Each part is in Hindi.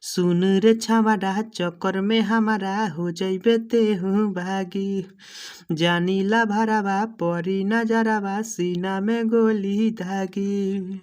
सुन रे छावाड़ा चक्कर में हमारा हो जइबे तेहू भागी। जानीला भरावा परी नजरवा सीना में गोली धागी।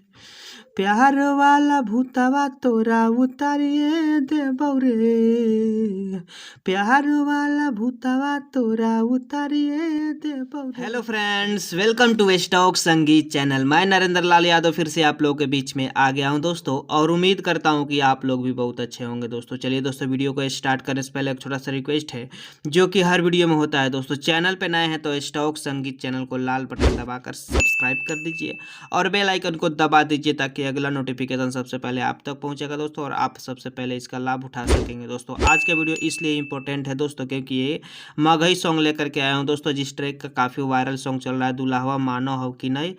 प्यार वाला भूतवा तोरा उतारिए देबौ रे। प्यार वाला भूतवा तोरा उतारिए देबौ रे। Hello friends, welcome to stock Sangeet channel. मैं नरेंद्र लाल यादव फिर से आप लोगों के बीच में आ गया हूं दोस्तों, और उम्मीद करता हूं कि आप लोग भी बहुत अच्छे होंगे दोस्तों। चलिए दोस्तों, वीडियो को स्टार्ट करने से पहले एक छोटा सा रिक्वेस्ट है जो कि हर वीडियो में होता है दोस्तों। चैनल पे नए हैं तो स्टॉक संगीत चैनल को लाल बटन दबाकर सब्सक्राइब कर दीजिए और बेल आइकन को दबा दीजिए ताकि अगला नोटिफिकेशन सबसे पहले आप तक पहुंचेगा दोस्तों, और आप सबसे पहले इसका लाभ उठा सकेंगे दोस्तों। आज का वीडियो इसलिए इंपॉर्टेंट है दोस्तों क्योंकि ये मगही सॉन्ग लेकर के आया हूँ दोस्तों, जिस ट्रैक का काफ़ी वायरल सॉन्ग चल रहा है, दुल्हावा मानो हो कि नहीं।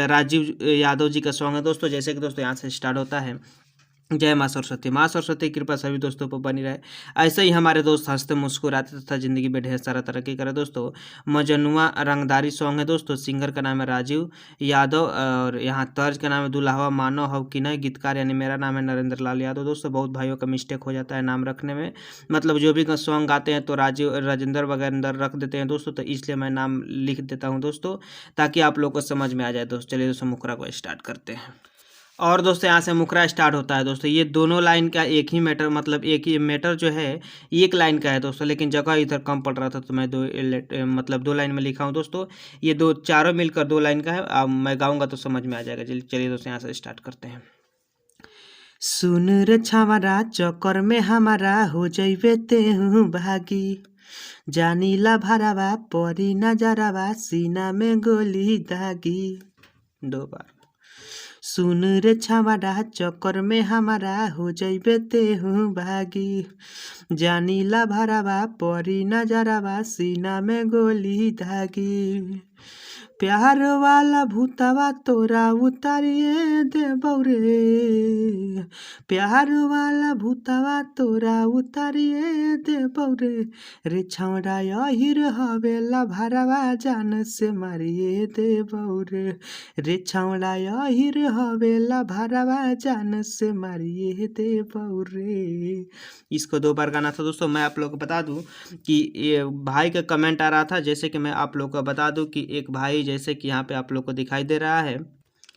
राजीव यादव जी का सॉन्ग है दोस्तों। जैसे कि दोस्तों यहाँ से स्टार्ट होता है, जय माँ सरस्वती। माँ सरस्वती की कृपा सभी दोस्तों पर बनी रहे। ऐसे ही हमारे दोस्त हंसते मुस्कुराते तथा जिंदगी में ढेर सारा तरक्की करे दोस्तों। मजनुआ रंगदारी सॉन्ग है दोस्तों। सिंगर का नाम है राजीव यादव और यहाँ तर्ज का नाम है दुल्हावा मानो हो कि नहीं। गीतकार यानी मेरा नाम है नरेंद्र लाल यादव दोस्तों। बहुत भाइयों का मिस्टेक हो जाता है नाम रखने में, मतलब जो भी सॉन्ग गाते हैं तो राजीव राजेंद्र वगैरह रख देते हैं दोस्तों, तो इसलिए मैं नाम लिख देता हूँ दोस्तों ताकि आप लोग को समझ में आ जाए दोस्तों। चलिए दोस्तों, मुखरा को स्टार्ट करते हैं। और दोस्तों यहाँ से मुखरा स्टार्ट होता है दोस्तों। ये दोनों लाइन का एक ही मैटर, मतलब एक ही मैटर जो है एक लाइन का है दोस्तों, लेकिन जगह इधर कम पड़ रहा था तो मैं मतलब दो लाइन में लिखा हूँ दोस्तों। ये दो चारों मिलकर दो लाइन का है। अब मैं गाऊंगा तो समझ में आ जाएगा। चलिए दोस्तों, यहाँ से स्टार्ट करते हैं। सुन रे छावाड़ा चक्कर में हमारा हो जइबे तेहू भागी। जानीला भरावा परी नजरवा सीना में गोली दागी। दो बार। सुन रे छावाड़ा चक्कर में हमारा हो जइबे तेहू भागी। जानीला भरावा परी नजरवा सीना में गोली धागी। प्यार वाला भूतवा तोरा उतारिए देबौ रे। प्यार वाला भूतवा तोरा उतारिए देबौ रे। रे छौड़ा यहिर हवेला भरावा जान से मारिए देबौ रे। रे छौड़ा यहिर हवेला भरावा जान से मारिए देबौ रे। इसको दो बार गाना था दोस्तों। मैं आप लोग को बता दूं कि ये भाई का कमेंट आ रहा था, जैसे कि मैं आप लोग को बता दूं कि एक भाई जैसे कि यहाँ पे आप लोग को दिखाई दे रहा है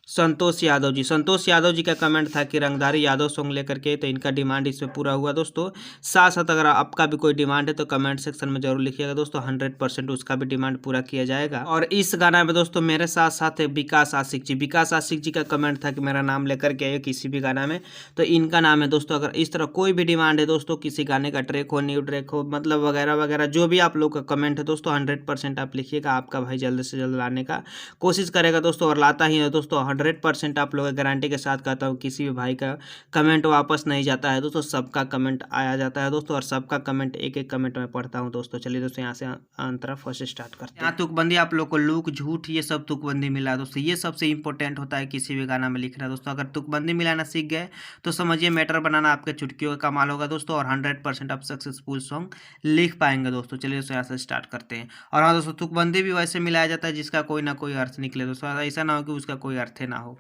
संतोष यादव जी। संतोष यादव जी का कमेंट था कि रंगदारी यादव सॉन्ग लेकर के, तो इनका डिमांड इसमें पूरा हुआ दोस्तों। साथ साथ अगर आपका भी कोई डिमांड है तो कमेंट सेक्शन में जरूर लिखिएगा दोस्तों। 100% उसका भी डिमांड पूरा किया जाएगा। और इस गाना में दोस्तों मेरे साथ साथ है विकास आशिक जी। विकास आशिक जी का कमेंट था कि मेरा नाम लेकर के आइए किसी भी गाना में, तो इनका नाम है दोस्तों। अगर इस तरह कोई भी डिमांड है दोस्तों, किसी गाने का ट्रैक हो, न्यू ट्रैक हो, मतलब वगैरह वगैरह, जो भी आप लोग का कमेंट है दोस्तों 100% आप लिखिएगा। आपका भाई जल्द से जल्द लाने का कोशिश करेगा दोस्तों, और लाता ही है दोस्तों। 100% आप लोग गारंटी के साथ कहता हूँ, किसी भी भाई का कमेंट वापस नहीं जाता है दोस्तों। सबका कमेंट आया जाता है दोस्तों, और सबका कमेंट एक एक कमेंट में पढ़ता हूँ दोस्तों। चलिए दोस्तों, यहाँ से अंतरा फर्स्ट स्टार्ट करते हैं। यहाँ तुकबंदी आप लोग को लूक झूठ ये सब तुकबंदी मिला दोस्तों। ये सबसे इंपॉर्टेंट होता है किसी भी गाना में लिखना दोस्तों। अगर तुकबंदी मिलाना सीख गए तो समझिए मैटर बनाना आपके चुटकियों का कमाल होगा दोस्तों, और 100% आप सक्सेसफुल सॉन्ग लिख पाएंगे दोस्तों। चलिए दोस्तों, यहाँ से स्टार्ट करते हैं। और हाँ दोस्तों, तुकबंदी भी वैसे मिलाया जाता है जिसका कोई ना कोई अर्थ निकले दोस्तों, ऐसा ना हो कि उसका कोई अर्थ ना हो।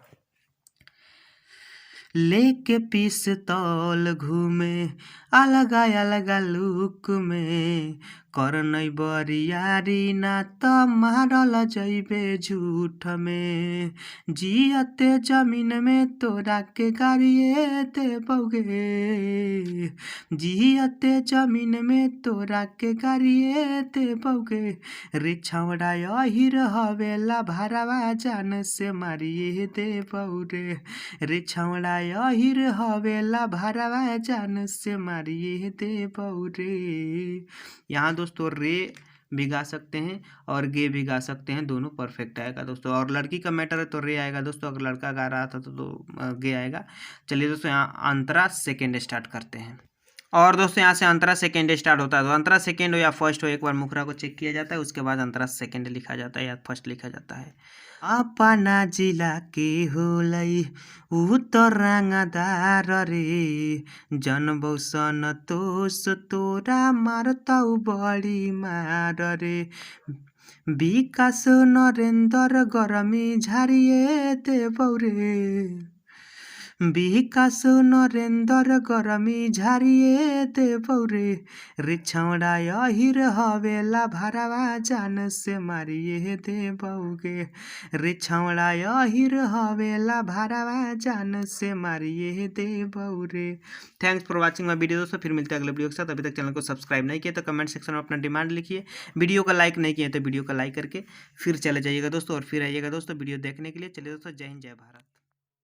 लेके पिस्तौल घूमे अलग अलग लुक में, करनै बरियारी ना त मारल जइबे झूठ में। जियते जमीन में तोरा के गाड़िए देबौगे। जियते जमीन में तोरा के गाड़िए देबौगे। रे छौड़ा यहिर हवेला भरावा जान से मारिए देबौ रे। रे छौड़ा यहिर हवेला भरावा जान से मारिए देबौ रे। यहाँ दोस्तों रे भी गा सकते हैं और गे भी गा सकते हैं, दोनों परफेक्ट आएगा दोस्तों। और लड़की का मैटर है तो रे आएगा दोस्तों, अगर लड़का गा रहा था तो गे आएगा। चलिए दोस्तों, यहाँ अंतरा सेकेंड स्टार्ट करते हैं। और दोस्तों यहाँ से अंतरा सेकेंड स्टार्ट होता है, तो अंतरा सेकेंड हो या फर्स्ट हो, एक बार मुखरा को चेक किया जाता है, उसके बाद अंतरा सेकेंड लिखा जाता है या फर्स्ट लिखा जाता है। अपना जिला के होलै ऊ तो रंगदार रे। जनबौ सन्तोष तोरा मारतौ बड़ी मार रे। विकास नरेंद्र गरमी झारिए देबौ रे। विकास नरेंद्र गरमी झारिए देबौ रे छौड़ा यहिर हवेला भरावा जान से मारिए देबौ रे छौड़ा यहिर हवेला भरावा जान से मारिए देबौ रे। Thanks for watching my video दोस्तों, फिर मिलते हैं अगले वीडियो के साथ। अभी तक चैनल को सब्सक्राइब नहीं किया तो कमेंट सेक्शन में अपना डिमांड लिखिए, वीडियो का लाइक नहीं किया तो वीडियो का लाइक करके फिर चले जाइएगा दोस्तों और फिर आइएगा दोस्तों वीडियो देखने के लिए। चलिए दोस्तों, जय हिंद जय भारत।